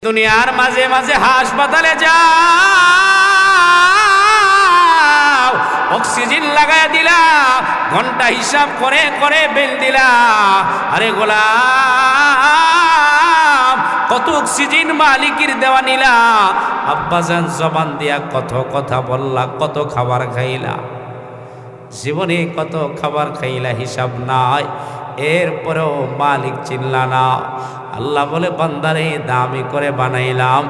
দুনিয়ার মাঝে মাঝে হাসপাতালে যাও, অক্সিজেন লাগায় দিলা, ঘন্টা হিসাব করে করে বেল দিলা। আরে গোলাম, কত অক্সিজেন মালিকের দেওয়া নিলা। আব্বাজান জবান দিয়া কত কথা বললা, কত খাবার খাইলা, জীবনে কত খাবার খাইলা হিসাব নাই, এরপরেও মালিক চিনলা না। আল্লাহ বলে বান্দারে দামি করে বানাইলাম,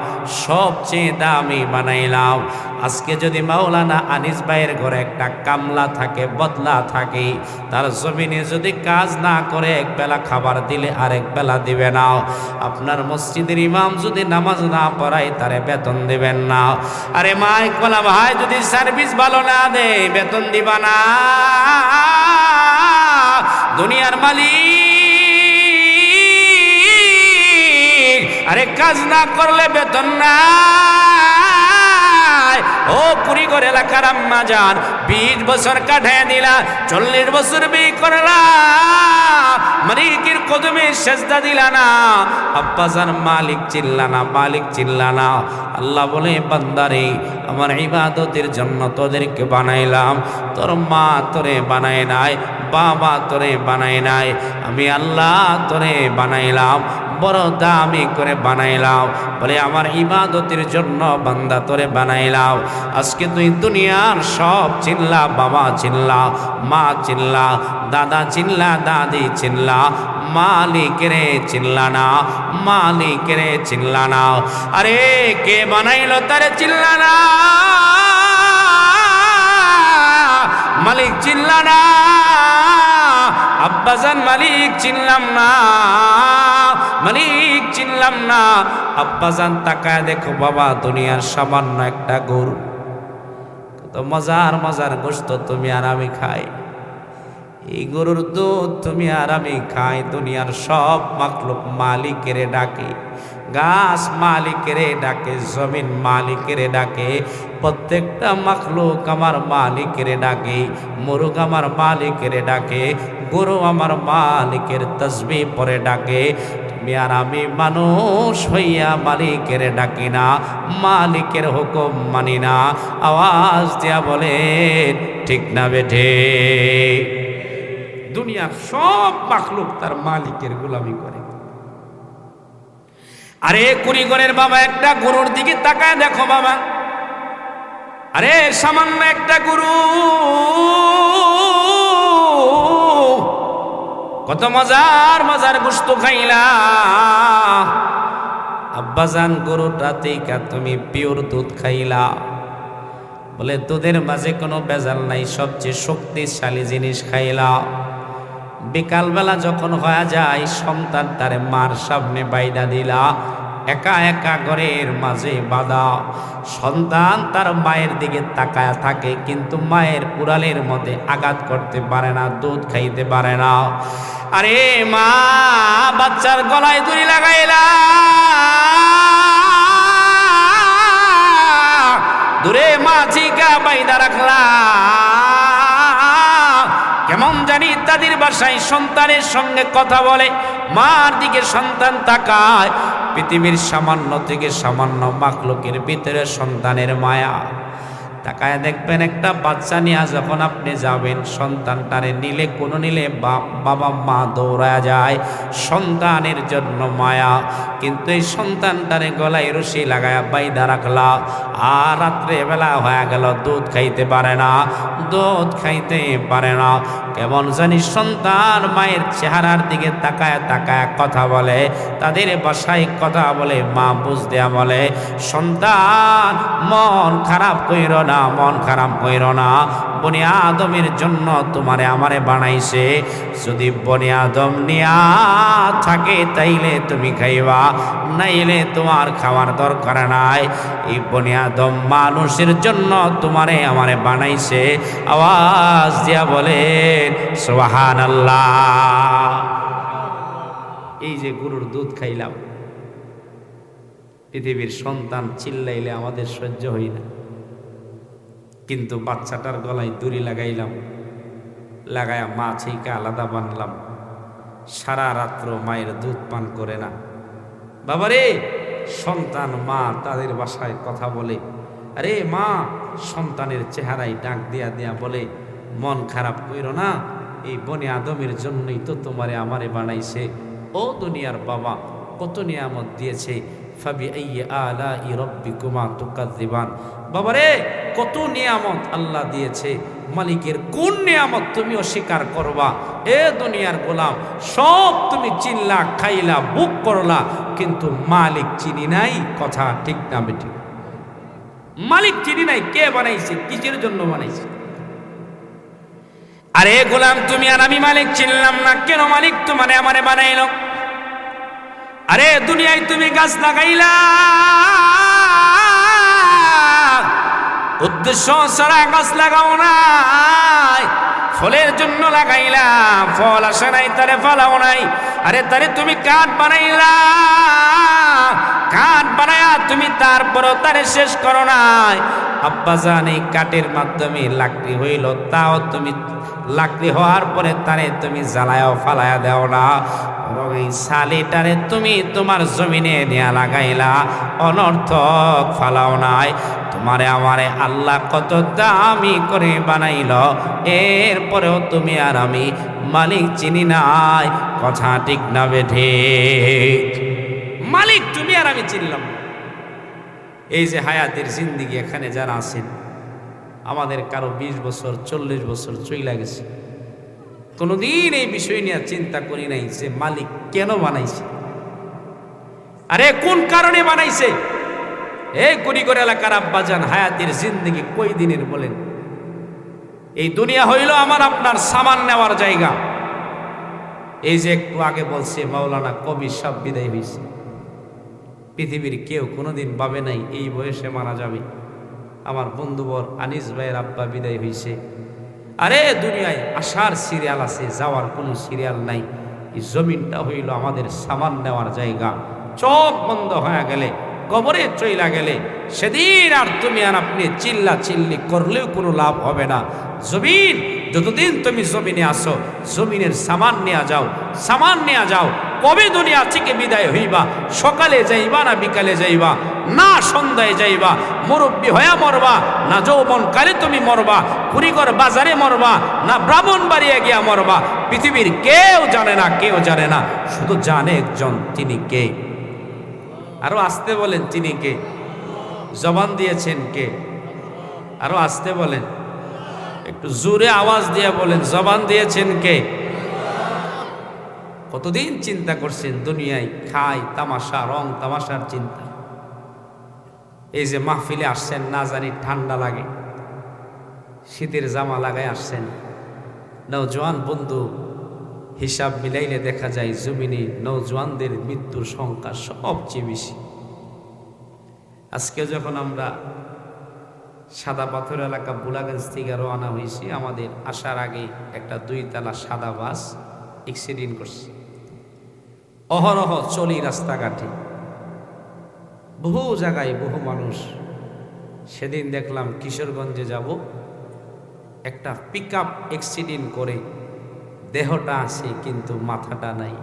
সবচেয়ে দামি বানাইলাম। আজকে যদি মাওলানা আনিস ভাইয়ের ঘরে একটা কামলা থাকে, বদলা থাকে, তার জমিনে যদি কাজ না করে এক বেলা খাবার দিলে আরেক বেলা দিবে না। আপনার মসজিদের ইমাম যদি নামাজ না পড়ায় তারে বেতন দিবেন না। আরে মাই কলা ভাই যদি সার্ভিস ভালো না দেয় বেতন দিবা না। দুনিয়ার মালিক, আরে কাজ না করলে বেতন নাই। ও কুড়িঘর এলাকার আম্মা যান, 20 বছর কাটায় দিলা, 40 বছর বিয়ে করলা, মালিকের কদমে সেজদা দিলা না। আব্বাজান মালিক চিল্লা না, মালিক চিল্লা না। আল্লাহ বলে বান্দারে আমার ইবাদতের জন্য তোদেরকে বানাইলাম, তোর মা তোরে বানায় নাই, বাবা তোরে বানায় নাই, আমি আল্লাহ তোরে বানাইলাম, বড় দামি করে বানাইলাম। বলে আমার ইবাদতের জন্য বান্দা তোরে বানাইলাম। আজকে তুই দুনিয়ার সব চিল্লা, বাবা চিল্লা, মা চিল্লা, দাদা চিল্লা, দাদি চিল্লা, মালিকেরে চিল্লা না, মালিকেরে চিল্লা না। আরে কে বানাইলো তারে চিল্লা না, মালিক চিল্লা না। আব্বাজান মালিক চিনলাম না, মালিক চিনলাম না। আব্বাজান তাকায় দেখো বাবা, দুনিয়ার সামান্য একটা গরু, কত মজার মজার গোশত তুমি আর আমি খাই, এই গরুর দুধ তুমি আর আমি খাই। দুনিয়ার সব মাখলুক মালিকেরে ডাকে, গাছ মালিকেরে ডাকে, জমিন মালিকেরে ডাকে, প্রত্যেকটা মাখলুক আমার মালিকেরে ডাকে। মুরগ আমার মালিকেরে ডাকে, গরু আমার মালিকের তসবিহ পরে ডাকে। তুমি আর আমি মানুষ হইয়া মালিকের ডাকি না, মালিকের হুকুম মানি না। আওয়াজ দিয়া বলে ঠিক না বেঠে? দুনিয়ার সব মাখলুক তার মালিকের গোলামি করে। আরে কুড়িঘরের বাবা একটা গরুর দিকে তাকায় দেখো বাবা, আরে সামান্য একটা গরু কত মজার মজার গোশত খাইলা। আব্বাজান গরুটা থেকে তুমি পিওর দুধ খাইলা, বলে দুধের মাঝে কোনো ভেজাল নাই, সবচেয়ে শক্তিশালী জিনিস খাইলা। বিকালবেলা যখন হয়ে যায় সন্তান তারে মার সামনে বাইদা দিলা, একা একা ঘরের মাঝে বাধা। সন্তান তার মায়ের দিকে তাকায়া থাকে, কিন্তু মায়ের উড়ালের মধ্যে আঘাত করতে পারে না, দুধ খাইতে পারে না। আরে মা বাচ্চার গলায় দড়ি লাগাইলা, দূরে মাঝিকা বাইদা রাখলা। কেমন জানি তাদের বাসায় সন্তানের সঙ্গে কথা বলে, মার দিকে সন্তান তাকায়। পৃথিবীর সামান্য থেকে সামান্য মাখলুকের ভিতরে সন্তানের মায়া। তাকায় দেখবেন একটা বাচ্চা নিয়ে যখন আপনি যাবেন, সন্তানটারে নিলে কোনো নিলে বাবা মা দৌড়ায় যায়, সন্তানের জন্য মায়া। কিন্তু এই সন্তানটারে গলায় রশি লাগায়া বাইদা রাখলা, আর রাত্রে বেলা হয়ে গেল দুধ খাইতে পারে না, দুধ খাইতে পারে না। কেমন জানি সন্তান মায়ের চেহারার দিকে তাকায় তাকায় কথা বলে, তাদের বাসায় কথা বলে, মা বুঝ দেয়া বলে, সন্তান মন খারাপ কইর না, মন খারাপ কইর না, বনি আদমের জন্য তোমারে আমারে বানাইছে। যদি বনি আদম নিয়া থাকে তাইলে তুমি খাইবা, নাইলে তোমার খাওয়ার দরকার নাই। এই বনি আদম মানুষের জন্য তোমারে আমারে বানাইছে। আওয়াজ দিয়া বলে সুবহানাল্লাহ। এই যে গরুর দুধ খাইলাম, পৃথিবীর সন্তান চিল্লাইলে আমাদের সহ্য হই না, কিন্তু বাচ্চাটার গলায় দড়ি লাগাইলাম, লাগায়া মা ছেইকে আলাদা বানলাম, সারা রাত্র মায়ের দুধ পান করে না। বাবারে সন্তান মা তাদের বাসায় কথা বলে, আরে মা সন্তানের চেহারায় ডাক দিয়া দিয়া বলে, মন খারাপ কইরো না, এই বনে আদমের জন্যই তো তোমারে আমারে বানাইছে। ও দুনিয়ার বাবা কত নিয়ামত দিয়েছে, ফাবি আইয়ি আলাই রাব্বিকুমা তুকাযযিবান। বাবারে কত নিয়ামত আল্লাহ দিয়েছে, মালিকের কোন নিয়ামত তুমি অস্বীকার করবা? এ দুনিয়ার গোলাম, সব তুমি চিনলা, খাইলা, বুক করলা, কিন্তু মালিক চিনি নাই। কথা ঠিক না বেঠিক? মালিক চিনি নাই, কে বানাইছে, কিসের জন্য বানাইছে? আরে গোলাম তুমি আর আমি মালিক চিনলাম না, কেন মালিক তোমারে আমারে বানাইলো? আরে দুনিয়ায় তুমি গাছ লাগাইলা, উদ্দেশ্য ছাড়া গাছ লাগাও নাই, ফলের জন্য লাগাইলা, ফল আসে নাই, তারে ফলাও নাই। আরে তারে তুমি কাঠ বানাইলা, কাঠ বানায়া তুমি তারপরও তারে শেষ করো নাই। আব্বাজান এই কাঠের মাধ্যমে লাকড়ি হইল, তাও তুমি লাকড়ি হওয়ার পরে তারে তুমি জ্বালায়াও ফালায়া দেও না, বরং এই সালিটারে তুমি তোমার জমিনে নিয়ে লাগাইলা, অনর্থক ফালাও নাই। তোমারে আমারে আল্লাহ কত দামি করে বানাইল, এরপরেও তুমি আর আমি মালিক চিনি নাই। কথা ঠিক না বেঠিক? মালিক তুমি আর আমি চিনলাম। এই যে হায়াতের জিন্দিগি, এখানে যারা আছেন, আমাদের কারো 20 বছর 40 বছর চইলা গেছে, কোনোদিন এই বিষয় নিয়ে চিন্তা করি নাই যে মালিক কেন বানাইছে, আরে কোন কারণে বানাইছে। এই কুড়িগড় এলাকার আব্বাজান, হায়াতের জিন্দিগি কই দিনের বলেন? এই দুনিয়া হইল আমার আপনার সামান নেওয়ার জায়গা। এই যে একটু আগে বলছে মাওলানা কবি সব বিদায় হয়েছে, পৃথিবীর কেউ কোনোদিন ভাবে নাই এই বয়সে মারা যাবে। আমার বন্ধুবর আনিস ভাইয়ের আব্বা বিদায় হয়েছে। আরে দুনিয়ায় আসার সিরিয়াল আছে, যাওয়ার কোনো সিরিয়াল নাই। এই জমিনটা হইল আমাদের সামান নেওয়ার জায়গা। চোখ বন্ধ হয়ে গেলে, কবরে চইলা গেলে, সেদিন আর তুমি আর আপনি চিল্লা চিল্লি করলেও কোনো লাভ হবে না। জমিন যতদিন তুমি জমিনে আসো, জমিনের সামান নেওয়া যাও, সামান নেওয়া যাও। কবে দুনিয়া থেকে বিদায় হইবা? সকালে যাইবা না বিকালে যাইবা, না সন্ধ্যায় যাইবা? মুরব্বী হয়ে মরবা না যৌবন কালে তুমি মরবা? কুড়িগড় বাজারে মরবা না ব্রাহ্মণবাড়িয়া গিয়া মরবা? পৃথিবীর কেউ জানে না, কেউ জানে না, শুধু জানে একজন, তিনি কে? আরো আসতে বলেন, তিনি কে? জবান দিয়েছেন কে? আরো আসতে বলেন, একটু জোরে আওয়াজ দিয়ে বলেন, জবান দিয়েছেন কে? কতদিন চিন্তা করছেন দুনিয়ায়, খাই তামাশা, রং তামাশার চিন্তা। এই যে মাহফিলে আসছেন, না জানি ঠান্ডা লাগে, শীতের জামা লাগায় আসছেন। নওজোয়ান বন্ধু, হিসাব মিলাইলে দেখা যায় জমিনে নওজোয়ানদের মৃত্যুর সংখ্যা সবচেয়ে বেশি। আজকে যখন আমরা সাদা পাথর এলাকা বুলাগঞ্জ থেকে রওনা হয়েছি, আমাদের আসার আগে একটা 2 তলা সাদা বাস অ্যাক্সিডেন্ট করছে। অহরহ চলি রাস্তাঘাটে, বহু জায়গায় বহু মানুষ। সেদিন দেখলাম কিশোরগঞ্জে যাব, একটা পিকআপ অ্যাক্সিডেন্ট করে দেহটা আছে কিন্তু মাথাটা নাই।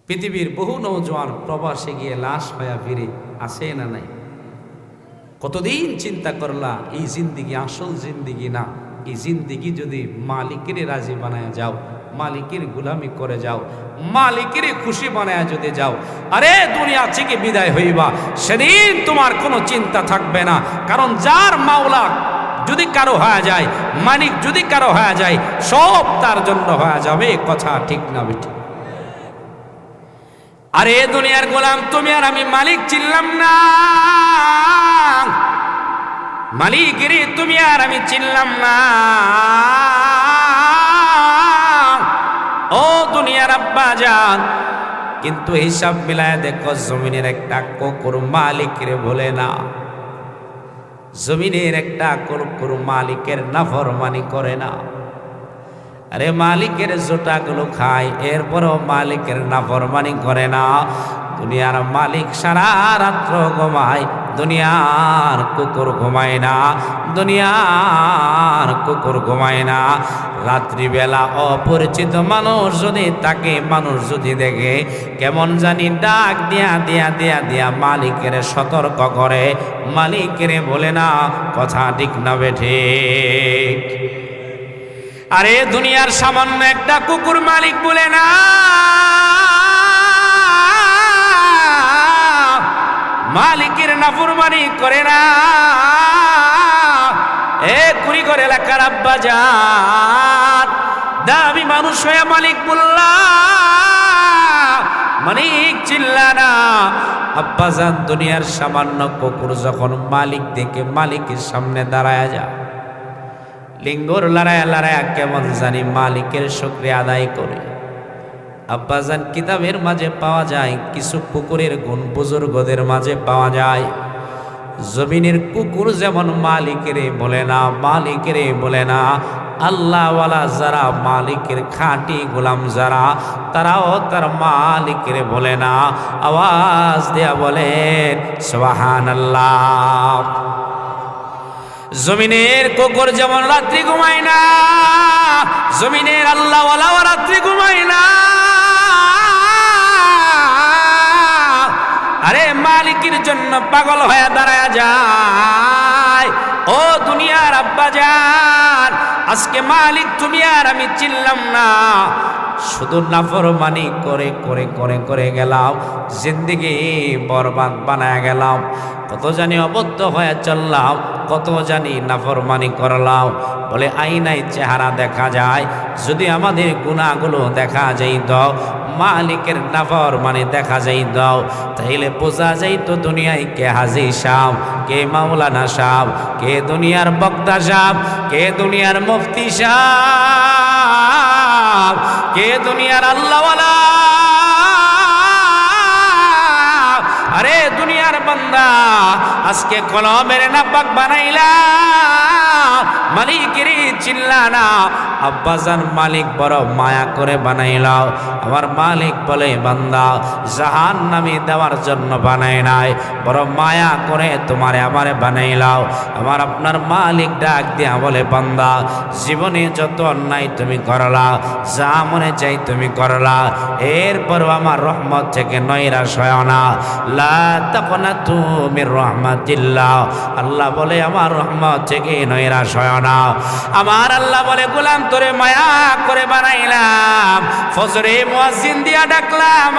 পৃথিবীর বহু নওজোয়ান প্রবাসে গিয়ে লাশ হয়ে ফিরে আসে না নাই? কতদিন চিন্তা করলা, এই জিন্দিগি আসল জিন্দিগি না। এই জিন্দিগি যদি মালিকের রাজি বানায় যাও, মালিকের গুলামি করে যাও, মালিকের খুশি বানায় যদি যাও, আরে দুনিয়া থেকে বিদায় হইবা, সেদিন তোমার কোনো চিন্তা থাকবে না। কারণ যার মাওলা যদি কারো হয়ে যায়, মালিক যদি কারো হয়ে যায়, সব তার জন্য হয়ে যাবে। কথা ঠিক না বেটি? আরে দুনিয়ার গোলাম, তুমি আর আমি মালিক চিনলাম না, মালিকের তুমি আর আমি চিনলাম না। ও দুনিয়ার আব্বা জান, কিন্তু হিসাব মিলায় দেখো, জমিনের একটা কুকুর মালিকের বলে না, জমিনের একটা কুকুর মালিকের নাফরমানি করে না। আরে মালিকের জোটাগুলো খায়, এরপরও মালিকের নাফরমানি করে না। দুনিয়ার মালিক সারা রাত্র ঘুমায়, দুনিয়ার কুকুর ঘুমায় না, দুনিয়ার কুকুর ঘুমায় না। রাত্রিবেলা অপরিচিত মানুষ যদি তাকে, মানুষ যদি দেখে, কেমন জানি ডাক দিয়া দিয়া দিয়া দিয়া মালিকের সতর্ক করে, মালিকের বলে না কথা ঠিক না বেঠে। আরে দুনিয়ার সামান্য একটা কুকুর মালিক বলে না, মালিকের নাফরমানি করে না। এ কুড়ি করে এলাকার আব্বাজান, দামি মানুষ হয়ে মালিক বললা, মালিক চিল্লা না। আব্বাজান দুনিয়ার সামান্য কুকুর যখন মালিক দেখে মালিকের সামনে দাঁড়ায় যায়, লিঙ্গর লড়ায়া লড়ায়া কেমন জানি মালিকের শুকরিয়া আদায় করে। আব্বাজান কিতাবের মাঝে পাওয়া যায়, কিছু কুকুরের গুণ বুজুর্গদের মাঝে পাওয়া যায়। জমিনের কুকুর যেমন মালিকের বলে না, মালিকের বলে না, আল্লাহওয়ালা যারা, মালিকের খাঁটি গোলাম যারা, তারাও তার মালিকের বলে না। আওয়াজ দেয়া বলেন সুবহানাল্লাহ। জমিনের কুকুর যেমন রাত্রি ঘুমায় না, জমিনের আল্লাহওয়ালা রাত্রি ঘুমায় না। আরে মালিকের জন্য পাগল হয়ে দাঁড়ায় যায়। ও দুনিয়ার আব্বাজান, আজকে মালিক তুমি আর আমি চিনলাম না, শুধু নাফরমানি করে করে করে করে গেলাম, জিন্দেগি বরবাদ বানায় গেলাম। কত জানি অবদ্ধ হয়ে চললাম, কত জানি নাফরমানি করলাম। বলে আইনায় চেহারা দেখা যায়, যদি আমাদের গুনাহগুলো দেখা যাইত, মালিকের নাফরমানি দেখা যাইত, তাইলে বোঝা যাইত দুনিয়ায় কে হাজী সাহেব, কে মাওলানা সাহেব, কে দুনিয়ার বক্তা সাহেব, কে দুনিয়ার মুফতি সাহেব, কে দুনিয়ার আল্লাহওয়ালা। আরে দুনিয়ার বান্দা, আজকে কলমের নাপাক বানাইলা, মালিকের চিল্লা না। আব্বাজান মালিক বড় মায়া করে বানাইলাও। আমার মালিক বলে বান্দা জাহান্নামে দেওয়ার জন্য বানাই নাই, বড় মায়া করে তোমারে আমারে বানাইলাও। আমার আপনার মালিক ডাক দিয়া বলে বান্দা জীবনে যত অন্যায় তুমি করলা, যা মনে চাই তুমি করলা, এরপরও আমার রহমত থেকে নৈরাশ হয় না। লা তাকনাতু মির রাহমাতিল্লাহ, আল্লাহ বলে আমার রহমত থেকে নৈরাশ হয় না। আমার আল্লাহ বলে গোলাম তোরে মায়া করে বানাইলাম, ফজরে মুয়াজ্জিন দিয়া ডাকলাম,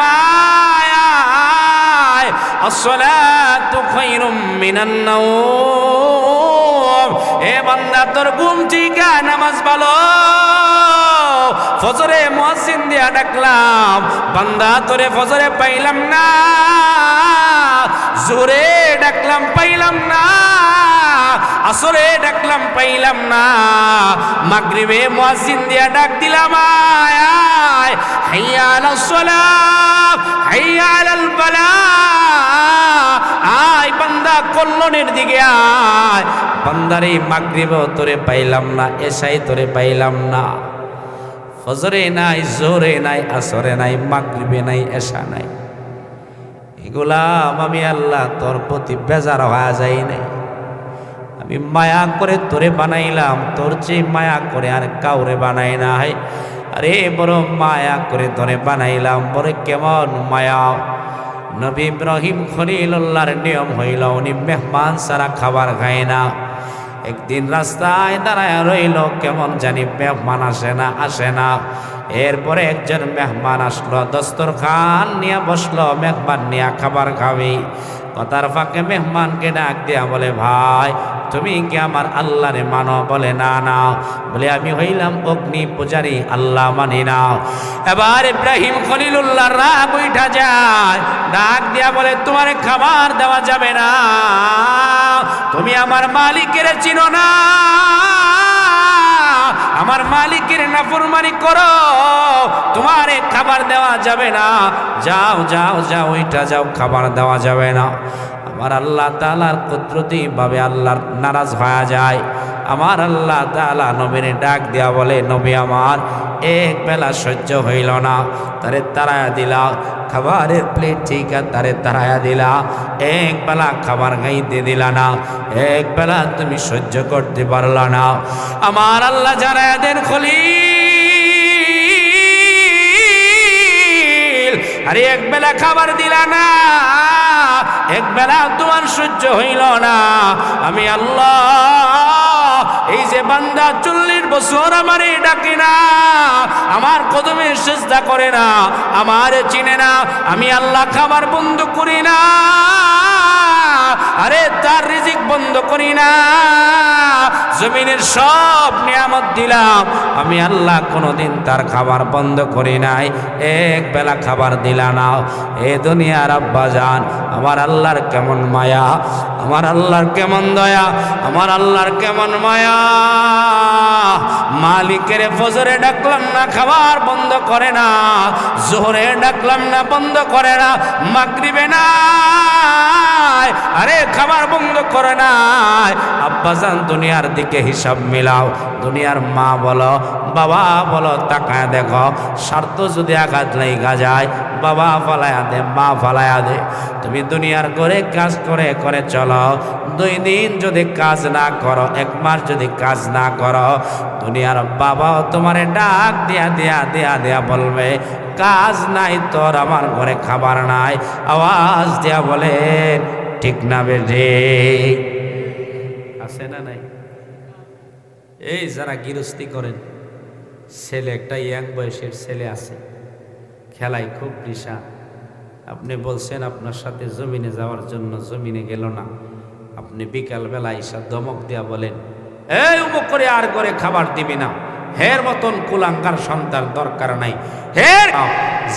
আয় আসসালাতু খায়রুম মিনান নাওম। এ বান্দা তোর ঘুম ঠিক, নামাজ ভালো। ফজরে মুয়াজ্জিন দিয়া ডাকলাম, বান্দা তোরে ফজরে পাইলাম না, জোরে ডাকলাম পাইলাম না, আসরে ডাকলাম পাইলাম না, মাগরিবে মুয়াজ্জিন দিয়া ডাক দিলাম, আয় আয় হাইয়া আলাস সালাত হাইয়া আলাল ফালাহ। আয় বান্দা কল্যাণের দিকে আয়। বান্দারে মাগরিবে তোরে পাইলাম না, এশায় তোরে পাইলাম না, ফজরে নাই, জোরে নাই, আসরে নাই, মাগরিবে নাই, এশা নাই। এগুলাম আমি আল্লাহ তোর প্রতি বেজার হয়ে যাই নাই। আমি মায়া করে তোরে বানাইলাম, তোর চেয়ে মায়া করে আর কাউরে বানাই নাই। আরে বড় মায়া করে তোরে বানাইলাম, বড় কেমন মায়া। নবী ইব্রাহিম খলিলুল্লাহর নিয়ম হইল উনি মেহমান ছাড়া খাবার খায় না। একদিন রাস্তায় দাঁড়ায় রইল, কেমন জানি মেহমান আসে না আসে না। এরপরে একজন মেহমান আসলো, দস্তরখান নিয়ে বসলো, মেহমান নিয়ে খাবার খাবি। কথার ফাঁকে মেহমানকে ডাক দিয়া বলে ভাই তুমি কি আমার আল্লাহরে মানো? বলে না না। বলে আমি হইলাম অগ্নি পূজারী, আল্লাহ মানি না। এবার ইব্রাহিম খলিলুল্লাহ রাগ উঠা যায়, ডাক দিয়া বলে তোমার খাবার দেওয়া যাবে না, তুমি আমার মালিকের চিনো না, আমার মালিকের নাফরমানি করো, তোমার খাবার দেওয়া যাবে না। যাও যাও যাও, ওইটা যাও, খাবার দেওয়া যাবে না। আমার আল্লাহ তাআলার কুদরতি ভাবে আল্লাহর নারাজ হয়ে যায়। আমার আল্লাহ তাআলা নবীর ডাক দেয়া বলে নবী আমার এক বেলা সহ্য হইল না, তারে তাড়ায়া দিলা, খাবারের প্লেট ঠিক তারে তাড়ায়া দিলা, এক বেলা খাবার খাইতে দিলা না, এক বেলা তুমি সহ্য করতে পারলা না। আমার আল্লাহ জানায়া দেন খলিল, আরে এক বেলা খাবার দিলা না, এক বেলা তোমার সহ্য হইল না, আমি আল্লাহ এই যে বান্দা 40 বছর আমারে ডাকে না, আমার কদমে সিজদা করে না, আমারে চিনে না, আমি আল্লাহ খাবার বন্ধ করি না, আরে তার রিজিক বন্ধ করি না, জমিনের সব নিয়ামত দিলাম, আমি আল্লাহ কোনোদিন তার খাবার বন্ধ করি নাই, এক বেলা খাবার দিলা না। এ দুনিয়ার আব্বাজান, আমার আল্লাহর কেমন মায়া, আমার আল্লাহর কেমন দয়া, আমার আল্লাহর কেমন মায়া। মালিকের ফজরে ডাকলাম না, খাবার বন্ধ করে না, জোহরে ডাকলাম না, বন্ধ করে না, মাগরিবে না, আরে খাবার বন্ধ করে নাই। আব্বাজান দুনিয়ার দিকে হিসাব মিলাও, দুনিয়ার মা বলো, বাবা বলো, তাকায় দেখো, স্বার্থ যদি আঘাত লেগা যায়, বাবা ফালায়া দে, মা ফালায়া দে। তুমি দুনিয়ার করে কাজ করে করে চলো, 2 দিন যদি কাজ না করো, 1 মাস যদি কাজ না করো, দুনিয়ার বাবাও তোমারে ডাক দিয়া দিয়া দিয়া দিয়া বলবে, কাজ নাই তোর, আমার ঘরে খাবার নাই। আওয়াজ দিয়া বলে ঠিক না বেঠে আছে না নাই? এই যারা গৃহস্থী করেন, ছেলে একটা ইয়াং বয়সের ছেলে আছে, খেলায় খুব নেশা, আপনি বলছেন আপনার সাথে জমিনে যাওয়ার জন্য, জমিনে গেল না, আপনি বিকালবেলা এসে ধমক দিয়া বলেন, এই উমুক করে আর করে খাবার দিবি না, হের মতন কুলাঙ্গার সন্তান দরকার নাই, হের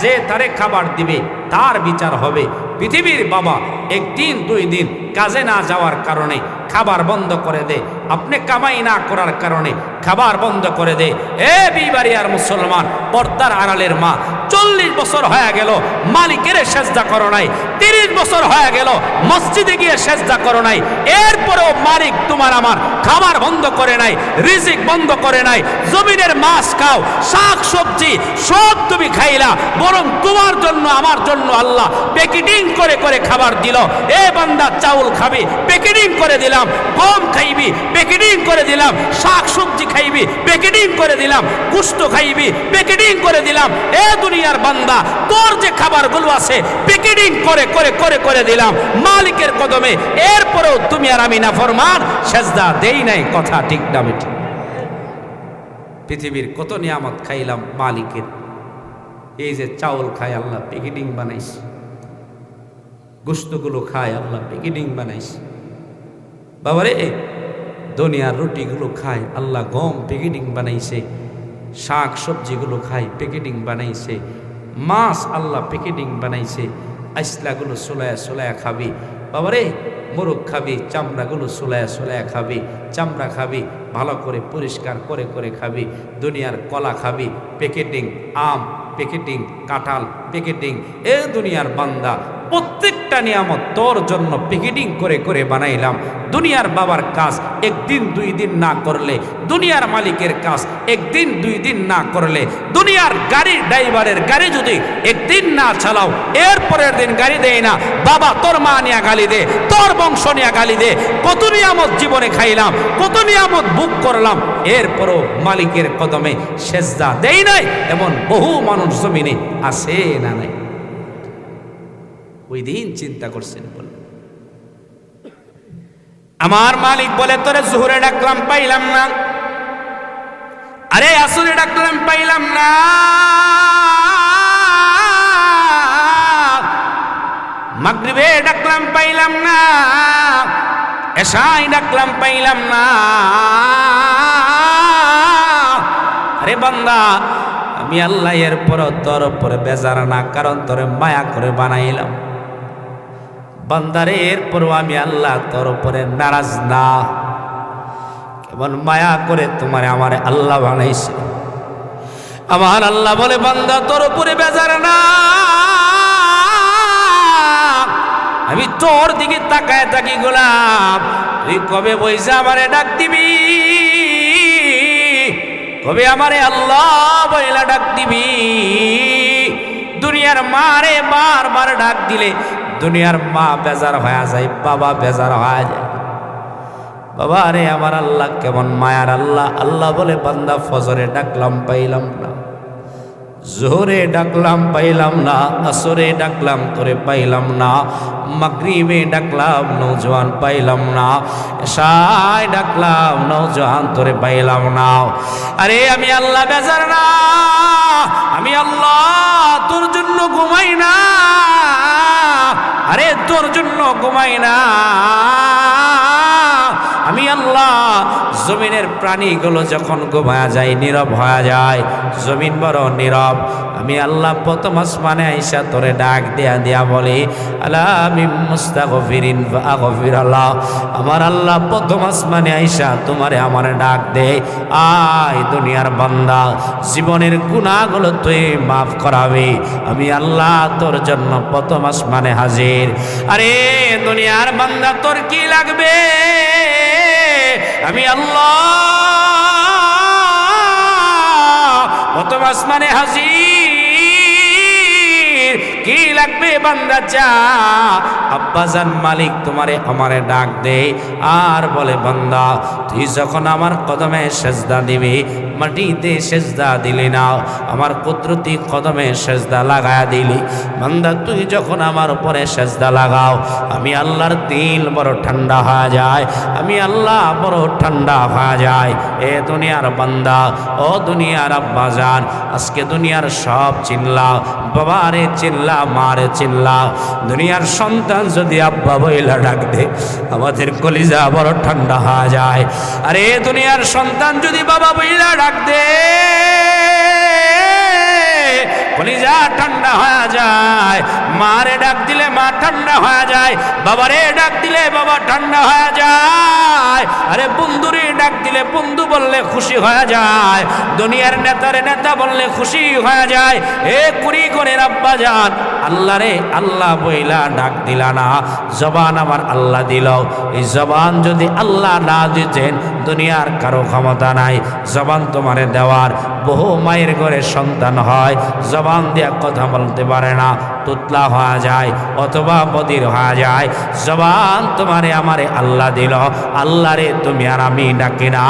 যে তারে খাবার দিবে তার বিচার হবে। পৃথিবীর বাবা 1 দিন 2 দিন কাজে না যাওয়ার কারণে খাবার বন্ধ করে দে, আপনি কামাই না করার কারণে খাবার বন্ধ করে দে। এ বিবাড়িয়ার মুসলমান, পর্দার আড়ালের মা, 40 বছর হয়ে গেল মালিকের সেজদা করো নাই, 30 বছর হয়ে গেল মসজিদে গিয়ে সেজদা করো নাই, এরপরেও মালিক তোমার আমার খাবার বন্ধ করে নাই, রিজিক বন্ধ করে নাই। জমিনের মাছ খাও, শাক সবজি সব তুমি খাইলা, বরং তোমার জন্য আমার জন্য আল্লাহ প্যাকেটিং করে করে খাবার দিল। এ বান্দা চাউল খাবি, প্যাকেটিং করে দিলাম, গম খাইবি, প্যাকেটিং করে দিলাম, শাক সবজি খাইবি, প্যাকেটিং করে দিলাম, গোশত খাইবি, প্যাকেটিং করে দিলাম। এ দুনিয়ার বান্দা, তোর যে খাবারগুলো আছে প্যাকেটিং করে করে করে করে দিলাম মালিকের কদমে, এরপরেও তুমি আর আমি নাফরমান, সেজদা দেই নাই। কথা ঠিক না বেঠি? পৃথিবীর কত নিয়ামত খাইলাম মালিকের, এই যে চাউল খায় আল্লাহ প্যাকেটিং বানাইছে, গোশতগুলো খায় আল্লাহ প্যাকেটিং বানাইছে। বাবারে, দুনিয়ার রুটিগুলো খায় আল্লাহ গম প্যাকেটিং বানাইছে, শাক সবজিগুলো খায় প্যাকেটিং বানাইছে, মাছ আল্লাহ প্যাকেটিং বানাইছে। আইসলাগুলো সোলায়া সোলায়া খাবি, বাবারে মোরগ খাবি, চামড়াগুলো সোলায়া সোলায়া খাবি, চামড়া খাবি, ভালো করে পরিষ্কার করে করে খাবি। দুনিয়ার কলা খাবি প্যাকেটিং, আম প্যাকেটিং, কাঁঠাল প্যাকেটিং। এ দুনিয়ার বান্দা, প্রত্যেকটা নিয়ামত তোর জন্য প্যাকেটিং করে করে বানাইলাম। দুনিয়ার বাবার কাজ 1 দিন 2 দিন না করলে, দুনিয়ার মালিকের কাজ 1 দিন 2 দিন না করলে, দুনিয়ার গাড়ির ড্রাইভারের গাড়ি যদি 1 দিন না চালাও, এরপরের দিন গাড়ি দেয় না, বাবা তোর মা নিয়ে গালি দে, তোর বংশ নিয়ে গালি দে। কত নিয়ামত জীবনে খাইলাম, কত নিয়ামত বুক করলাম, এরপরও মালিকের কদমে সেজদা দেই নাই, এমন বহু মানুষ জমিনে আছে না নাই? ওই দিন চিন্তা করছেন, বলে আমার মালিক বলে, তোরে জোহরে ডাকলাম পাইলাম না, আরে আসরে ডাকলাম পাইলাম না, মাগরিবে ডাকলাম পাইলাম না, এশায় ডাকলাম পাইলাম না। আরে বান্দা, আমি আল্লাহ এরপর তোর উপরে বেজার না, কারণ তোরে মায়া করে বানাইলাম। বান্দারে, এরপরও আমি আল্লাহ তোর উপরে নারাজ না, কেমন মায়া করে তোমারে আমারে আল্লাহ বানাইছে। আমার আল্লাহ বলে, বান্দা তোর উপরে বেজার না, আমি তোর দিকে তাকায় থাকি গোলাম, তুই কবে বইসা আমারে ডাক দিবি, কবে আমারে আল্লাহ বইলা ডাক দিবি। দুনিয়ার মারে বারবার ডাক দিলে দুনিয়ার মা বেজার হয়ে যায়, বাবা বেজার হয়ে যায়। বাবা রে আমার আল্লাহ কেমন মায়ার আল্লাহ। আল্লাহ বলে বান্দা ফজরে ডাকলাম পাইলাম না, জোহরে ডাকলাম পাইলাম না, আসরে ডাকলাম তোরে পাইলাম না, মাগরিবে ডাকলাম নৌজওয়ান পাইলাম না, এশায় ডাকলাম নৌজওয়ান তোরে পাইলাম না। আরে আমি আল্লাহ বেজার না, আমি আল্লাহ তোর জন্য ঘুমাই না, আরে তোর জন্য ঘুমাই না। আমি আল্লাহ জমিনের প্রাণীগুলো যখন ঘুমায়া যায়, নীরব হয়ে যায়, জমিন বড় নীরব, আমি আল্লাহ প্রথম আসমানে আইসা তোরে ডাক দেয়া দেয়া বলি আলা মিন মুস্তাগফিরিন ফাগফির আল্লাহ। আমার আল্লাহ প্রথম আসমানে আইসা তোমারে আমারে ডাক দে, আয় দুনিয়ার বান্দা জীবনের গুনাহগুলো তুই মাফ করাবে। আমি আল্লাহ তোর জন্য প্রথম আসমানে হাজির। আরে দুনিয়ার বান্দা তোর কি লাগবে? আমি আল্লাহ প্রথম আসমানে হাজির। কি লাগবে বান্দা চা। আব্বাজান মালিক তোমারে আমারে ডাক দে আর বলে বান্দা তুই যখন আমার কদমে সেজদা দিবি, মাটিতে সেজদা দিলি না, আমার কুদরতি কদমে সেজদা লাগায়া দিলি। বান্দা তুই যখন আমার উপরে সেজদা লাগাও, আমি আল্লাহর দিল বড় ঠান্ডা হয়ে যায়, আমি আল্লাহ বড় ঠান্ডা হয়ে যায়। এ দুনিয়ার বান্দা, ও দুনিয়ার আব্বাজান, আজকে দুনিয়ার সব চিল্লা, বাবারে চিল্লা, মারে চিল্লা। দুনিয়ার সন্তান যদি আব্বা বইলা ডাক দে, আমাদের কলিজা বড় ঠান্ডা হয়ে যায়। আরে দুনিয়ার সন্তান যদি বাবা বইলা ডাক দে, কলিজা ঠান্ডা হয়ে যায়। মারে ডাক দিলে মা ঠান্ডা হয়ে যায়, বাবারে ডাক দিলে বাবা ঠান্ডা হয়ে যায়। আরে বন্ধুরে ডাক দিলে বন্ধু বললে খুশি হয়ে যায়, দুনিয়ার নেতারে নেতা বললে খুশি হয়ে যায়। এ কুড়ি করে আব্বা যান, আল্লাহ রে আল্লাহ বইলা ডাক দিলা না, জবান আমার আল্লাহ দিল। এই জবান যদি আল্লাহ না দিতেন, দুনিয়ার কারো ক্ষমতা নাই জবান তোমারে দেওয়ার। বহু মায়ের ঘরে সন্তান হয়, জবান দিয়া কথা বলতে পারে না, তুতলা হয়ে যায় অথবা বদির হয়ে যায়। জবান তোমারে আমারে আল্লাহ দিল। আল্লাহ রে তুমি আর আমি ডাকি না,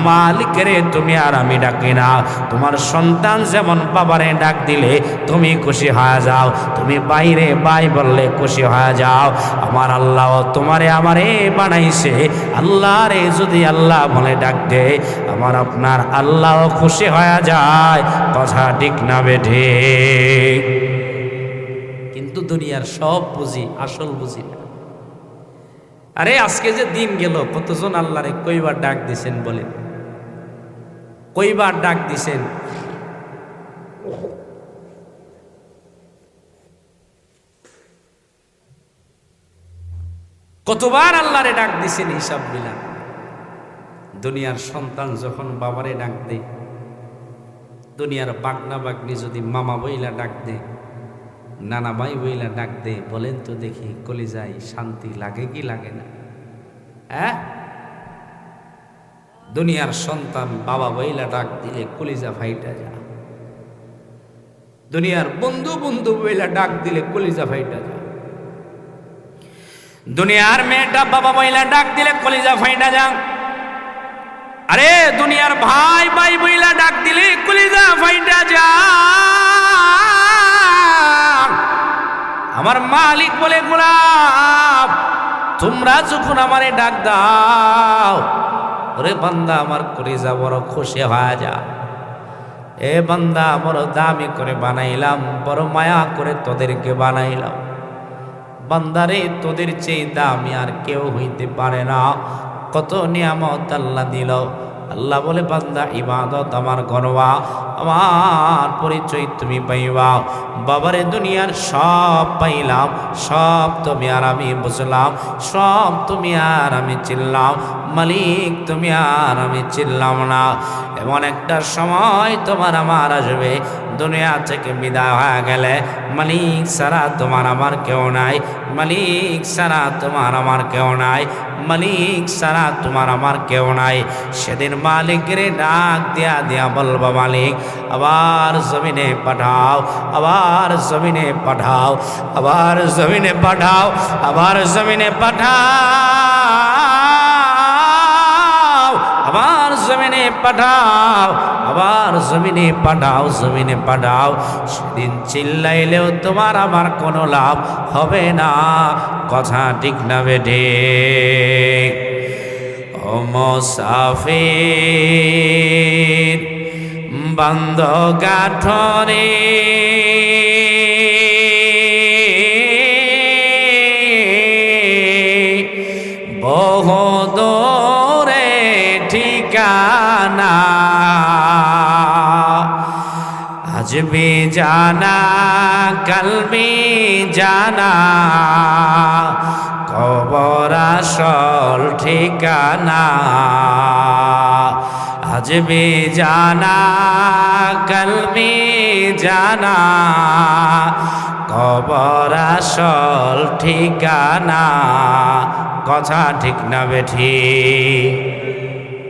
মালিক রে তুমি আর আমি ডাকি না। তোমার সন্তান যেমন বাবারে ডাক দিলে তুমি খুশি হয়ে যাও, তুমি বাইরে বাই বললে খুশি হয়ে যাও। আমার আল্লাহ তোমারে আমারে বানাইছে, আল্লাহ রে যদি আল্লাহ বলে ডাক দে, আমার আপনার আল্লাহ খুশি হয়ে যায়। কথা ঠিক না বেঠে? কিন্তু দুনিয়ার সব বুঝি, আসল বুঝি না। আরে আজকে যে দিন গেল, কতজন আল্লাহরে কইবার ডাক দিছেন বলেন? কইবার ডাক দিছেন? কতবার আল্লাহরে ডাক দিছেন হিসাব মিলান। দুনিয়ার সন্তান যখন বাবারে ডাক দে, দুনিয়ার বাগনা বাগনি যদি মামা বইলা ডাক দে, নানা ভাই বইলা ডাক দে, বলেন তো দেখি কলিজায় শান্তি লাগে কি লাগে না? হ্যাঁ, দুনিয়ার সন্তান বাবা বইলা ডাক দিলে কলিজা ফাইটা যা। দুনিয়ার বন্ধু বন্ধু বইলা ডাক দিলে কলিজা ফাইটা যা। দুনিয়ার মেয়েটা বাবা বইলা ডাক দিলে কলিজা ফাইটা যা। আরে দুনিয়ার ভাই ভাই বইলা ডাক দিলে কলিজা ফাইটা যা। আমার মালিক বলে গোলাম, তোমরা যখন আমারে ডাক দাও, ওরে বান্দা আমার কলিজা বড় খুশি হয়ে যা। এ বান্দা বড় দামি করে বানাইলাম, বড় মায়া করে তোদেরকে বানাইলাম। বান্দারে তোদের চেয়ে দামি আর কেউ হইতে পারে না। কত নিয়ামত আল্লাহ দিল। আল্লাহ বলে বান্দা ইবাদত আমার করবা, আমার পরিচয় তুমি পাইবা। বাবারে দুনিয়ার সব পাইলাম, সব তুমি আর আমি বুঝলাম, সব তুমি আর আমি চিনলাম। মালিক তুমি আর আমি চিনলাম না। এমন একটা সময় তোমার আমার আসবে, দুনিয়া থেকে বিদায় হয়ে গেলে মালিক ছাড়া তোমার আমার কেউ নাই, মালিক ছাড়া তোমার আমার কেউ নাই, মালিক ছাড়া তোমার আমার কেউ নাই। সেদিন মালিকের ডাক দিয়া দিয়া বলবো, মালিক আবার জমিনে পাঠাও, আবার জমিনে পাঠাও, আবার জমিনে পাঠাও, আবার জমিনে পাঠাও, আবার জমিনে পাঠাও, আবার জমিনে পাঠাও, জমিনে পাঠাও। সেদিন চিল্লাইলেও তোমার আমার কোনো লাভ হবে না, কথা ঠিক না বেঠে? ও মুসাফির বান্ধ গাঠরে বহু দূরে ঠিকানা, আজ भी जाना कल भी जाना, কবর আসল ঠিকানা। আজ भी जाना कल भी जाना, কবর আসল ঠিকানা, কথা ঠিক না বেঠি?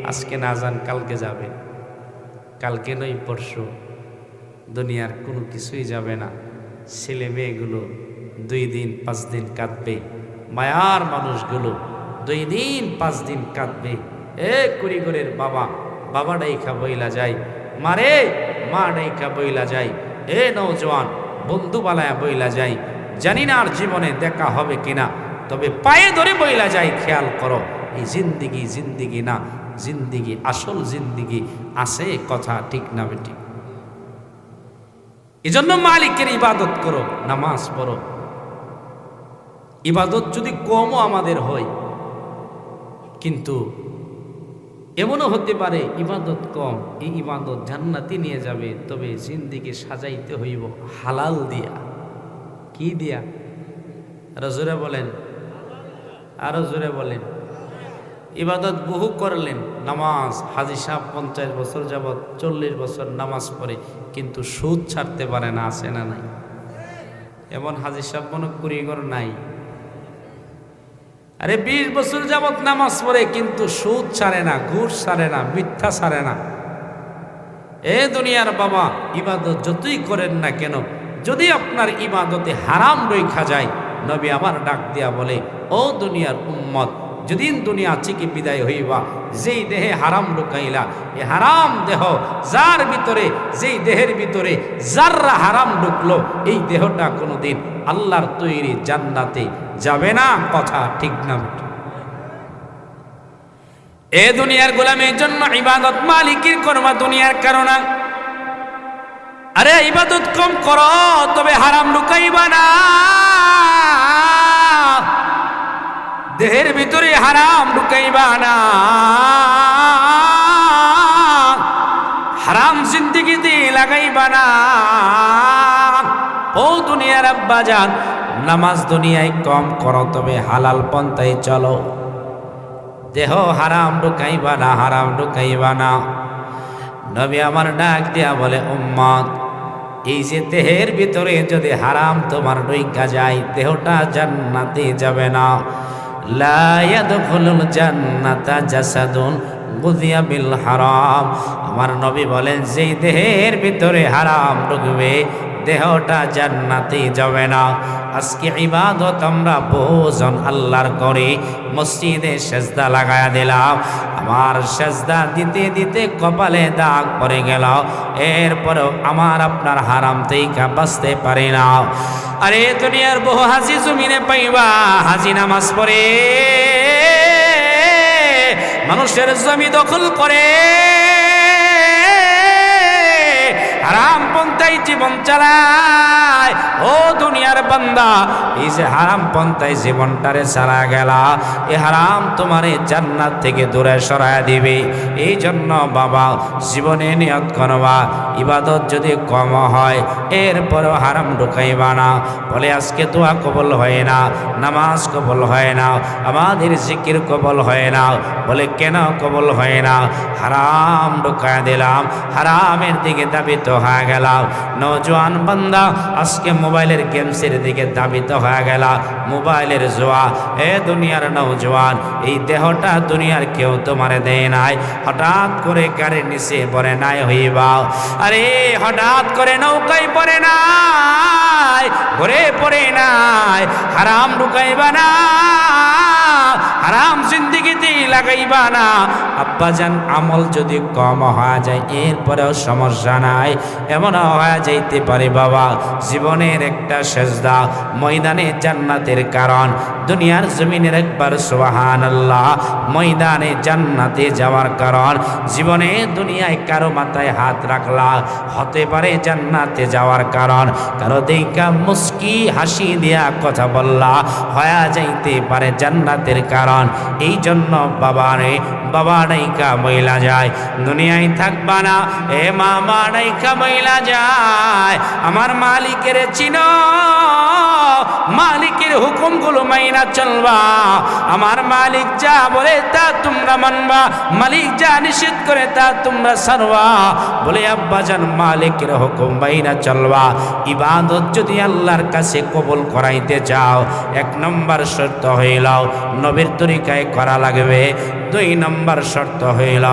আজকে না যান কালকে যাবে, কালকে নয় পরশু, দুনিয়ার কোনো কিছুই যাবে না। ছেলে মেয়েগুলো 2 দিন 5 দিন কাঁদবে, মায়ার মানুষগুলো 2 দিন 5 দিন কাঁদবে। এ কুড়িগরের বাবা, বাবা ডাইখা বইলা যায়, মারে মা ডাইখা বইলা যায়, এ নওজোয়ান বন্ধু বালায়া বইলা যায়। জানি না আর জীবনে দেখা হবে কিনা, তবে পায়ে ধরে বইলা যায়, খেয়াল করো এই জিন্দিগি জিন্দিগি না, জিন্দিগি আসল জিন্দিগি আছে, কথা ঠিক না বেটি? এজন্য মালিকের ইবাদত করো, নামাজ পড়ো। ইবাদত যদি কমও আমাদের হয়, কিন্তু এমনও হতে পারে ইবাদত কম, এই ইবাদত জান্নাতে নিয়ে যাবে, তবে জিন্দিগি সাজাইতে হইব হালাল দিয়া। কি দিয়া? আরো জোরে বলেন, আরো জোরে বলেন। ইবাদত বহু করলেন, নামাজ, হাজী সাহেব 50 বছর যাবৎ 40 বছর নামাজ পড়ে, কিন্তু সুদ ছাড়তে পারে না, আছে না নাই? এমন হাজী সাহেব মনে কুড়িগর নাই? আরে 20 বছর যাবৎ নামাজ পড়ে, কিন্তু সুদ ছাড়ে না, ঘুষ ছাড়ে না, মিথ্যা ছাড়ে না। এ দুনিয়ার বাবা, ইবাদত যতই করেন না কেন, যদি আপনার ইবাদতে হারাম রইখা যায়, নবী আমার ডাক দিয়া বলে, ও দুনিয়ার উম্মত, যেদিন দুনিয়া থেকে বিদায় হইবা, যেই দেহে হারাম ঢুকাইলা, এ হারাম দেহ যার ভিতরে, যেই দেহের ভিতরে যাররা হারাম ঢুকলো, এই দেহটা কোনোদিন আল্লাহর তৈরি জান্নাতে যাবে না, কথা ঠিক না? এ দুনিয়ার গোলামের জন্য ইবাদত মালিকের করবা, দুনিয়ার কারণে। আরে ইবাদত কম করো, তবে হারাম ঢুকাইবা না। দেহের ভিতরে হারাম ঢুকাইবা না, হারাম জিন্দিগিতে লাগাইবা না। ও দুনিয়ার আব্বাজান, নামাজ দুনিয়ায় কম করো, তবে হালাল পন্থায় চলো। দেহ হারাম ঢুকাইবা না, হারাম ঢুকাইবা না। নবী আমার ডাক দিয়া বলে, উম্মত, এই যে দেহের ভিতরে যদি হারাম তোমার ঢুকা যায়, দেহটা জান্নাতে যাবে না। লা ইয়াদখুলুল জান্নাতা জাসাদুন গুযিয়া বিল হারাম। আমার নবী বলেন, যেই দেহের ভিতরে হারাম ঢুকবে, দেহটা জান্নাতে যাবে না। আজকে ইবাদত আমরা বহুজন আল্লাহর করি, মসজিদে সেজদা লাগায়া দিলাম, আমার সেজদা দিতে দিতে কপালে দাগ পড়ে গেল, এরপরেও আমার আপনার হারাম থেকে বাঁচতে পারি না। আরে দুনিয়ার বহু হাজি জমিনে পাইবা, হাজি নামাজ পড়ে, মানুষের জমি দখল করে, হারাম পন্থা পন্থায় জীবন চালায়, ও দুনিয়ার বান্দা, এই যে হারাম পন্থায় জীবনটারে চালা গেলা, এ হারাম তোমারে জান্নাত থেকে দূরে সরায় দিবে। এই জন্য বাবা জীবনে নিয়ত করবা, ইবাদত যদি কম হয় এরপরেও হারাম ঢুকাইবা না। বলে আজকে দোয়া কবল হয় না, নামাজ কবল হয় না, আমাদের জিকির কবল হয় না। বলে কেন কবল হয় না? হারাম ঢুকায় দিলাম, হারামের দিকে দাবিত হয়ে গেলাম। নওজোয়ান বান্দা আজকে মোবাইলের গেমসের দিকে দাবিত হয়ে গেলা, মোবাইলের জোয়া। এ দুনিয়ার নওজোয়ান, এই দেহটা দুনিয়ার কেউ তোমারে দেয় নাই, হঠাৎ করে গাড়ির নিচে পড়ে নাই হইবা। আরে হঠাৎ করে নৌকায় পড়ে নাই, ঘরে পড়ে নাই, হারাম ঢুকাইবা না, হারাম জিন্দিগিতে লাগাইবা না। আব্বাজান আমল যদি কম হয়ে যায় এরপরেও সমস্যা নাই, এমন হয়ে যাইতে পারে বাবা জীবনের একটা সেজদা ময়দানে জান্নাতের কারণ। দুনিয়ার জমিনের একবার সুবহানাল্লাহ, ময়দানে জান্নাতে যাওয়ার কারণ। জীবনে দুনিয়ায় কারো মাথায় হাত রাখলা, হতে পারে জান্নাতে যাওয়ার কারণ। কারো দেখা মুস্কি হাসি দিয়া কথা বললা, হয়ে যাইতে পারে জান্নাতের কারণ। এই জন্য বাবারে, বাবা নাইকা মহিলা যায়, দুনিয়ায় থাকবা না। এ মামা নাইকা মহিলা যায়, আমার মালিকের চিনো, মালিকের হুকুমগুলো মাইনা চলবা। আমার মালিক যা বলে তা তোমরা মানবা, মালিক যা নিষেধ করে তা তোমরা ছাড়বা। বলে আব্বাজান মালিকের হুকুম মাইনা চলবা। ইবাদত যদি আল্লাহর কাছে কবুল করাইতে চাও, 1 নম্বর শর্ত হইল নবীর তরিকায় করা লাগবে। 2 নম্বর শর্ত হইল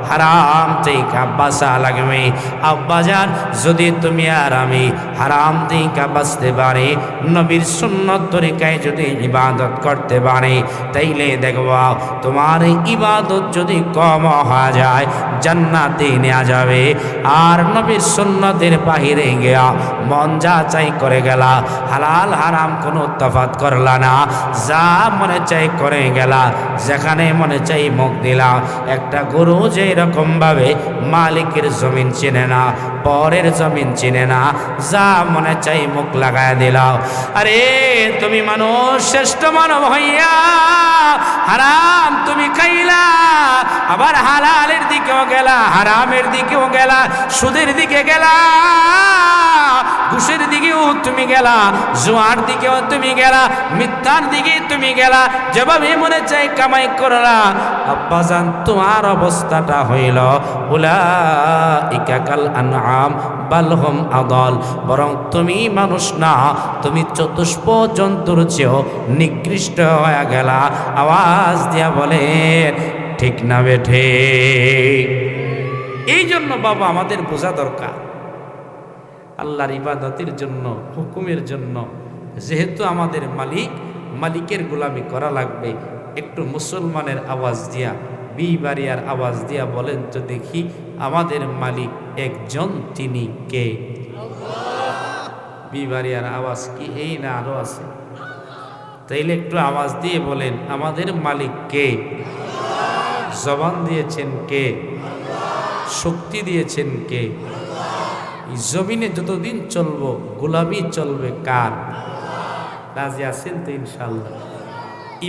হারাম থেকে বাঁচা লাগবে। আব্বাজান যদি তুমি আর আমি হারাম থেকে বাঁচতে পারি, নবীর সুন্নত তরিকায় যদি ইবাদত করতে পারি, তাইলে দেখবা তোমার ইবাদত যদি কম হয়ে যায় জান্নাতে নেওয়া যাবে। আর নবীর সুন্নতের বাহিরে গিয়া মন যা চাই করে গেলা, হালাল হারাম কোনো তফাৎ করলা না, যা মনে চাই করে গেলা, যেখানে মনে চাই মুখ দিলা। একটা গরু যেই রকম ভাবে মালিকের জমিন চিনে না, পরের জমিন চিনে না, যা মনে চাই মুখ লাগায় দিলাও। আরে তুমি মানুষ শ্রেষ্ঠ মানব হইয়া হারাম তুমি খাইলা, আবার হালালের দিকেও গেলা, হারামের দিকেও গেলা, সুদের দিকে গেলা, ঘুষের দিকেও তুমি গেলা, জুয়ার দিকেও তুমি গেলা, মিথ্যার দিকে তুমি গেলা, যেভাবে মনে চাই কামাই করলা। আব্বাজান তোমার অবস্থাটা হইল উলাইকা কাল আনআম বাল হুম আদাল, বরং তুমি মানুষ না, তুমি চতুষ্প জন্তুর চেয়েও নিকৃষ্ট হয়ে গেলা। আওয়াজ দিয়া বলেন ঠিক না বেঠে? এই জন্য বাবা আমাদের বোঝা দরকার, আল্লাহর ইবাদতের জন্য, হুকুমের জন্য যেহেতু আমাদের মালিক, মালিকের গোলামি করা লাগবে। একটু মুসলমানের আওয়াজ দিয়া, বিবারিয়ার আওয়াজ দিয়া বলেন তো দেখি, আমাদের মালিক একজন, তিনি কে? বিবারিয়ার আওয়াজ কি এই না আরো আছে? তাইলে একটু আওয়াজ দিয়ে বলেন আমাদের মালিক কে? জবান দিয়েছেন কে? শক্তি দিয়েছেন কে? এই জমিনে যতদিন চলবো গোলামি চলবে কার? রাজি আছেন তো ইনশাআল্লাহ?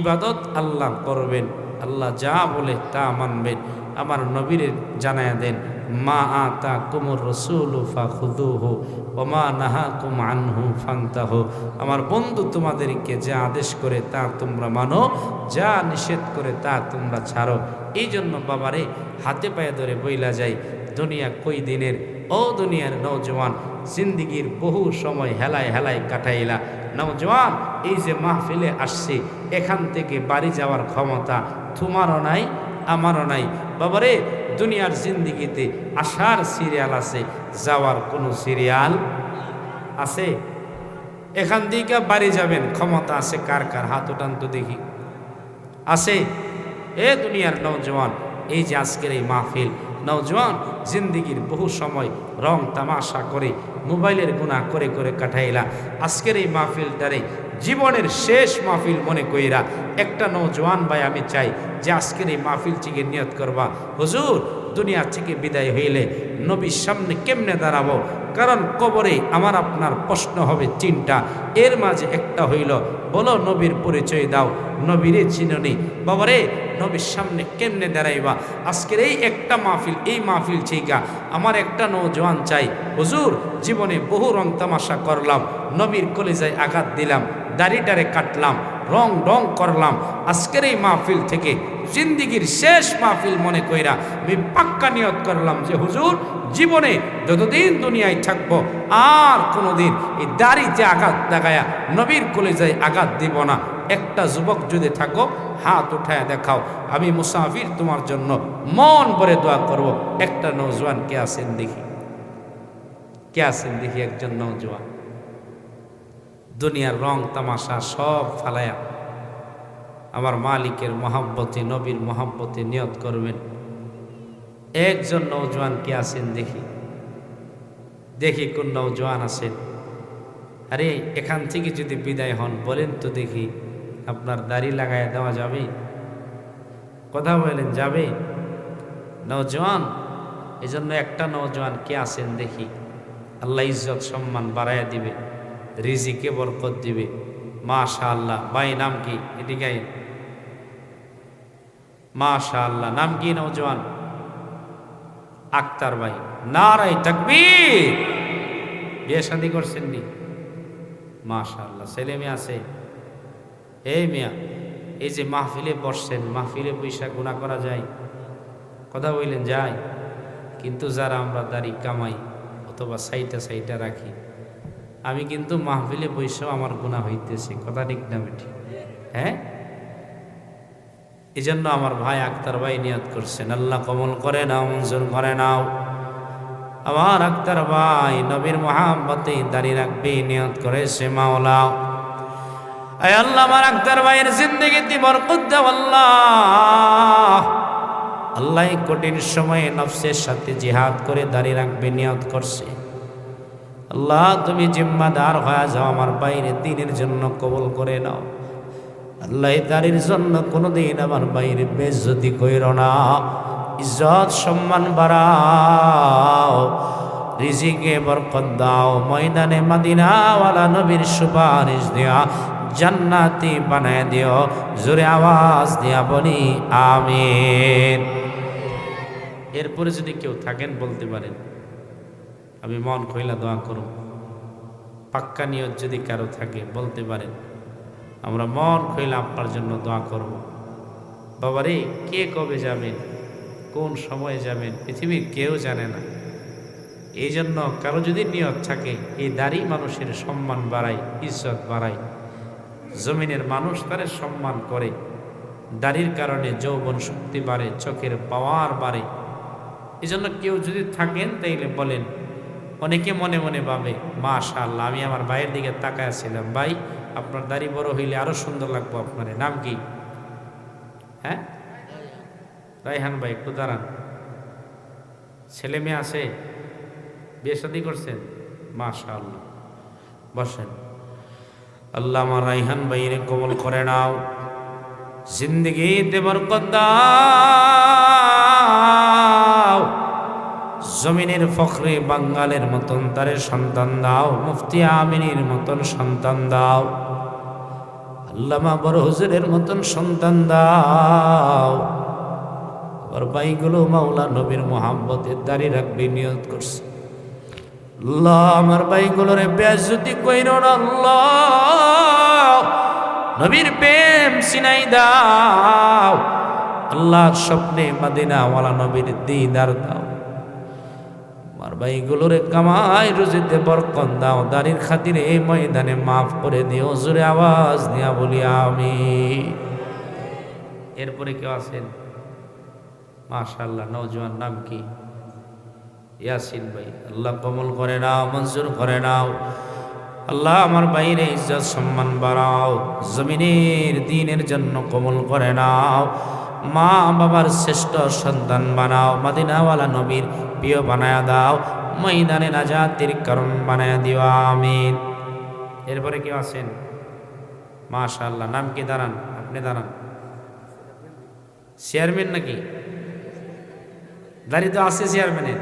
ইবাদত আল্লাহ করবেন, আল্লাহ যা বলে তা মানবেন। আমার নবীরে জানায়া দেন, মা আতা কুমুর রসুল ফাখুদুহু ওয়া মা নাহাকুম আনহু ফান্তাহু। আমার বন্ধু তোমাদেরকে যা আদেশ করে তা তোমরা মানো, যা নিষেধ করে তা তোমরা ছাড়ো। এই জন্য বাবারে হাতে পায়ে ধরে বইলা যাই, দুনিয়া কই দিনের। ও দুনিয়ার নওজওয়ান, জিন্দিগির বহু সময় হেলায় হেলায় কাটাইলা। নওজওয়ান, এই যে মাহফিলে আসছে, এখান থেকে বাড়ি যাওয়ার ক্ষমতা তোমারও নাই, আমারও নাই। বাবারে দুনিয়ার জিন্দিগিতে আসার সিরিয়াল আছে, যাওয়ার কোনো সিরিয়াল আছে? এখান থেকে বাড়ি যাবেন ক্ষমতা আছে কার কার? হাত উঠান তো দেখি। আছে? এ দুনিয়ার নওজওয়ান, এই যে আজকের এই মাহফিল, নওজওয়ান জিন্দিগির বহু সময় রং তামাশা করে, মোবাইলের গুনাহ করে করে কাটাইলা। আজকের এই মাহফিলটারে জীবনের শেষ মাহফিল মনে কইরা একটা নওজওয়ান ভাই আমি চাই যে আজকের এই মাহফিল থেকে নিয়ত করবা, হুজুর দুনিয়া থেকে বিদায় হইলে নবীর সামনে কেমনে দাঁড়াবো? কারণ কবরে আমার আপনার প্রশ্ন হবে তিনটা, এর মাঝে একটা হইল বলো নবীর পরিচয় দাও, নবীরে চিননি। বাবারে নবীর সামনে কেমনে দাঁড়াইবা? আজকের এই একটা মাহফিল, এই মাহফিল ঠিকা আমার একটা নওজোয়ান চাই, হুজুর জীবনে বহু রং তামাশা করলাম, নবীর কলিজায় আঘাত দিলাম, দাড়িটারে কাটলাম, রং রং করলাম, আজকের এই মাহফিল থেকে জিন্দিগির শেষ মাহফিল মনে কইরা আমি পাক্কা নিয়ত করলাম যে হুজুর জীবনে যতদিন দুনিয়ায় থাকবো আর কোনোদিন এই দাড়িতে আঘাত লাগায়া নবীর কলিজায় আঘাত দিব না। একটা যুবক যদি থাকো হাত উঠায় দেখাও, আমি মুসাফির তোমার জন্য মন ভরে দোয়া করব। একটা নওজোয়ান কে আছেন দেখি, কে আছেন দেখি? একজন নওজোয়ান দুনিয়ার রং তামাশা সব ফালায়া আমার মালিকের মহাব্বতে, নবীর মহাব্বতে নিয়ত করবেন। একজন নওজোয়ান কে আছেন দেখি, দেখি কোন নওজোয়ান আছেন? আরে এখান থেকে যদি বিদায় হন বলেন তো দেখি, আপনার দাড়ি লাগায় দেওয়া যাবে? কথা বলেন যাবে? নওজোয়ান, এই জন্য একটা নওজোয়ান কে আছেন দেখি, আল্লাহ ইজ্জত সম্মান বাড়াইয়া দিবে, রিজিকে বরকত দিবে। মাশাআল্লাহ। ভাই নাম কি? এদিকে মাশাআল্লাহ। নাম কি নওজোয়ান? আক্তার ভাই। নারায়ে তাকবীর। বিয়ে শাদী করছেন নি? মাশাআল্লাহ। ছেলে মেয়ে আছে? এই মিয়া, এই যে মাহফিলে বসছেন, মাহফিলে পয়সা গুনাহ করা যায়? কথা বললেন যায়, কিন্তু যারা আমরা দাড়ি কামাই অথবা সাইটা সাইটা রাখি, আমি কিন্তু মাহফিলে বৈশাও আমার গুনাহ হইতেছে। কথা ঠিক না বেঠি? হ্যাঁ, এই জন্য আমার ভাই আক্তার ভাই নিয়ত করছেন, আল্লাহ কবুল করে নাও, মঞ্জুর করে নাও। আমার আক্তার ভাই নবীর মহাব্বতে দাঁড়িয়ে রাখবে নিয়ত করেছে মাওলা। আয় আল্লাহ আমার আক্তার ভাইয়ের জিন্দেগিতে বরকত দাও আল্লাহ। আল্লাহ কঠিন সময়ে নফসের সাথে জিহাদ করে দাঁড়িয়ে রাখবে নিয়ত করছে। আল্লাহ তুমি জিম্মাদার হয়ে যাও, আমার বাইরে দিনের জন্য কবুল করে নাও। আল্লাহ দাঁড়ির জন্য কোনোদিন আমার বাইরে বেইজ্জতি কইরো না, ইজ্জত সম্মান বাড়াও, রিজিকে বরকত দাও, ময়দানে মদিনাওয়ালা নবীর সুপারিশ দিয়া জান্নাতি বানায় দিও। জোরে আওয়াজ দিয়া বলি আমিন। এরপরে যদি কেউ থাকেন বলতে পারেন, আমি মন কইলা দোয়া করব। পাক্কা নিয়ত যদি কারো থাকে বলতে পারেন, আমরা মন কইলা আপনার জন্য দোয়া করব। বাবারে কে কবে যাবেন, কোন সময়ে যাবেন, পৃথিবীর কেউ জানে না। এই জন্য কারো যদি নিয়ত থাকে, এই দাড়ি মানুষের সম্মান বাড়ায়, ইজ্জত বাড়ায়, জমিনের মানুষ তারে সম্মান করে, দাড়ির কারণে যৌবন শক্তি বাড়ে, চোখের পাওয়ার বাড়ে। এই জন্য কেউ যদি থাকেন তাইলে বলেন। অনেকে মনে মনে ভাবে মাশাআল্লাহ, আমি আমার ভাইয়ের দিকে তাকায় ছিলাম, ভাই আপনার দাড়ি বড় হইলে আরো সুন্দর লাগবো। আপনার নাম কি? হ্যাঁ, রায়হান ভাই, একটু দাঁড়ান। ছেলে মেয়ে আছে? বিয়ে শাদী করছেন? মাশাআল্লাহ, বসেন। আল্লাহ আমার রায়হান ভাইয়ের কবুল করে নাও, জিন্দেগিতে বরকত দাও, জমিনের ফখরে বাঙ্গালের মতন তারে সন্তান দাও, মুফতি আমিনের মতন সন্তান দাও, আল্লামা বড় হুজুরের মতন সন্তান দাও। আর ভাইগুলো মাওলা নবীর মোহাম্মতের দাঁড়িয়ে রাখবে নিয়ত করছে। আল্লাহ আমার ভাইগুলোরে বেইজ্জতি কইরো না, আল্লাহ নবীর প্রেম সিনাই দাও, আল্লাহর স্বপ্নে মদিনাওয়ালা নবীর দিদার দাও। আমার ভাইগুলোরে কামাই রুজিতে বরকত দাও, দাড়ির খাতিরে এই ময়দানে মাফ করে দিও। জোরে আওয়াজ দিয়া বলি আমিন। এরপরে কেউ আছেন? মাশাআল্লাহ। নওজোয়ান নাম কি? ইয়াসিন ভাই। আল্লাহ কবুল করে নাও, মঞ্জুর করে নাও। আল্লাহ আমার বাইরে ইজ্জত সম্মান বাড়াও, জমিনের দিনের জন্য কবুল করে নাও। মা বাবার শ্রেষ্ঠ সন্তান বানাও, মদিনাওয়ালা নবীর প্রিয় বানায়া দাও, ময়দানে নাজাতের কারণ বানায়া দিও আমিন। এরপরে কেউ আছেন? মাশাআল্লাহ। নাম কি? দাঁড়ান, আপনি দাঁড়ান। চেয়ারম্যান নাকি? দাড়ি তো আছে চেয়ারম্যানের,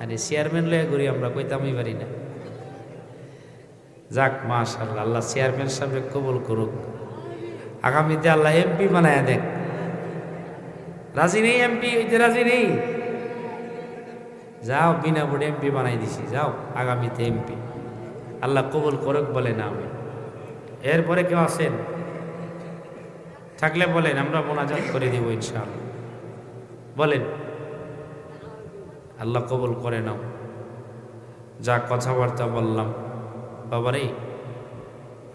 আরে চেয়ারম্যান লয়ে ঘুরি আমরা, কইতামই পারি না। যাক মাশাআল্লাহ, আল্লাহ চেয়ারম্যান সাহেব কবুল করুক, আগামীতে আল্লাহ এমপি বানায় দেখ। রাজি নেই এমপি হইতে, রাজি নেই? যাও, বিনা ভোটে এমপি বানাই দিছি, যাও আগামীতে এমপি। আল্লাহ কবুল করুক বলেন আমি। এরপরে কেউ আছেন থাকলে বলেন, আমরা মোনাজাত করে দিব ইনশাআল্লাহ। বলেন, আল্লাহ কবুল করে নাও। যা কথাবার্তা বললাম বাবারে,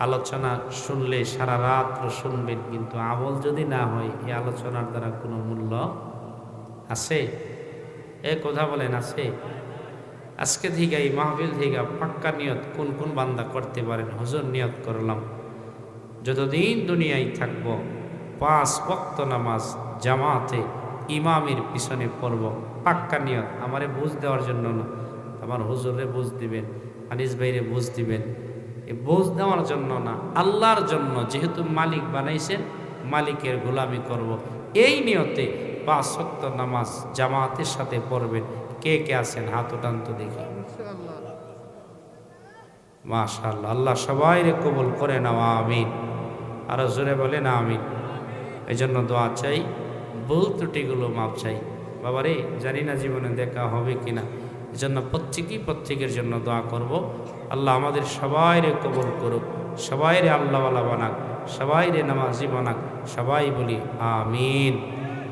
আলোচনা শুনলে সারা রাত্র শুনবেন, কিন্তু আমল যদি না হয় এই আলোচনার দ্বারা কোনো মূল্য আছে? এ কথা বলেন, আছে? আজকে থেকে এই মাহফিল থেকে পাক্কা নিয়ত কোন কোন বান্দা করতে পারেন? হুজুর নিয়ত করলাম যতদিন দুনিয়ায় থাকব 5 ওয়াক্ত নামাজ জামাতে ইমামের পিছনে পড়ব। পাক্কা নিয়ত, আমারে বুঝ দেওয়ার জন্য না, আমার হুজুরে বুঝ দিবেন, আনিস ভাইরে বুঝ দিবেন, এই বুঝ দেওয়ার জন্য না, আল্লাহর জন্য। যেহেতু মালিক বানাইছেন, মালিকের গোলামি করব, এই নিয়তে 5 ওয়াক্ত নামাজ জামাতের সাথে পড়বেন। কে কে আছেন হাত উঠান তো দেখি। মাশাআল্লাহ, আল্লাহ সবাইরে কবুল করে নাও, আমিন। আরো জোরে বলেন আমিন। এই জন্য দোয়া চাই, ভুল ত্রুটিগুলো মাপ চাই। বাবারে, জানি না জীবনে দেখা হবে কিনা, এই জন্য প্রত্যেকের জন্য দোয়া করব। আল্লাহ আমাদের সবাইরে কবুল করুক, সবাইরে আল্লাহওয়ালা বানাক, সবাইরে নামাজি বানাক। সবাই বলি আমিন।